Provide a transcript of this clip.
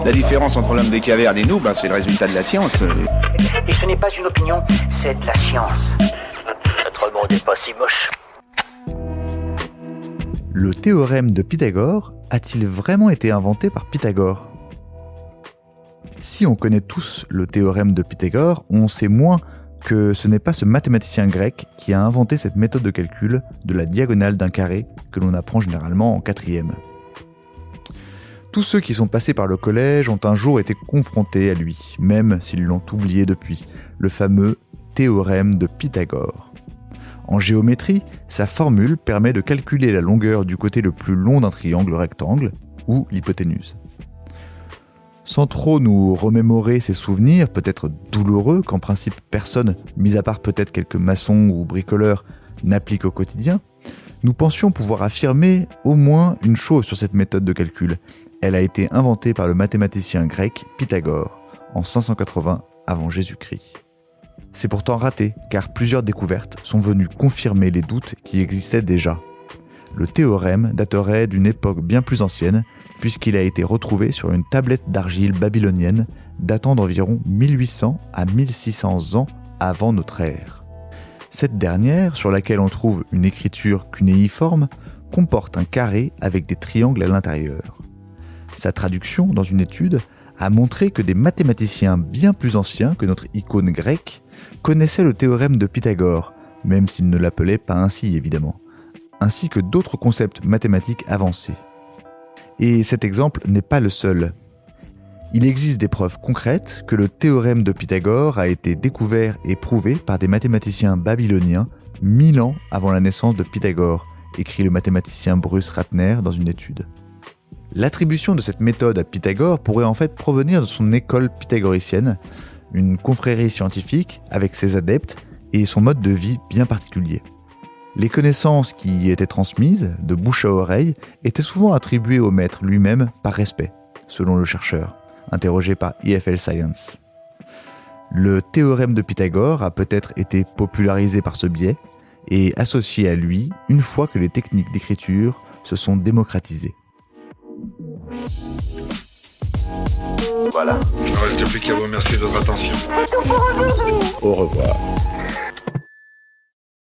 La différence entre l'homme des cavernes et nous, c'est le résultat de la science. Et ce n'est pas une opinion, c'est de la science. Notre monde n'est pas si moche. Le théorème de Pythagore a-t-il vraiment été inventé par Pythagore ? Si on connaît tous le théorème de Pythagore, on sait moins que ce n'est pas ce mathématicien grec qui a inventé cette méthode de calcul de la diagonale d'un carré que l'on apprend généralement en 4e. Tous ceux qui sont passés par le collège ont un jour été confrontés à lui, même s'ils l'ont oublié depuis, le fameux théorème de Pythagore. En géométrie, sa formule permet de calculer la longueur du côté le plus long d'un triangle rectangle, ou l'hypoténuse. Sans trop nous remémorer ces souvenirs, peut-être douloureux, qu'en principe personne, mis à part peut-être quelques maçons ou bricoleurs, n'applique au quotidien, nous pensions pouvoir affirmer au moins une chose sur cette méthode de calcul. Elle a été inventée par le mathématicien grec Pythagore, en 580 avant Jésus-Christ. C'est pourtant raté, car plusieurs découvertes sont venues confirmer les doutes qui existaient déjà. Le théorème daterait d'une époque bien plus ancienne, puisqu'il a été retrouvé sur une tablette d'argile babylonienne datant d'environ 1800 à 1600 ans avant notre ère. Cette dernière, sur laquelle on trouve une écriture cunéiforme, comporte un carré avec des triangles à l'intérieur. Sa traduction dans une étude a montré que des mathématiciens bien plus anciens que notre icône grecque connaissaient le théorème de Pythagore, même s'ils ne l'appelaient pas ainsi évidemment, ainsi que d'autres concepts mathématiques avancés. Et cet exemple n'est pas le seul. Il existe des preuves concrètes que le théorème de Pythagore a été découvert et prouvé par des mathématiciens babyloniens 1000 ans avant la naissance de Pythagore, écrit le mathématicien Bruce Ratner dans une étude. L'attribution de cette méthode à Pythagore pourrait en fait provenir de son école pythagoricienne, une confrérie scientifique avec ses adeptes et son mode de vie bien particulier. Les connaissances qui y étaient transmises, de bouche à oreille, étaient souvent attribuées au maître lui-même par respect, selon le chercheur, interrogé par EFL Science. Le théorème de Pythagore a peut-être été popularisé par ce biais et associé à lui une fois que les techniques d'écriture se sont démocratisées. Voilà. Il ne reste plus qu'à vous remercier de votre attention. Au revoir.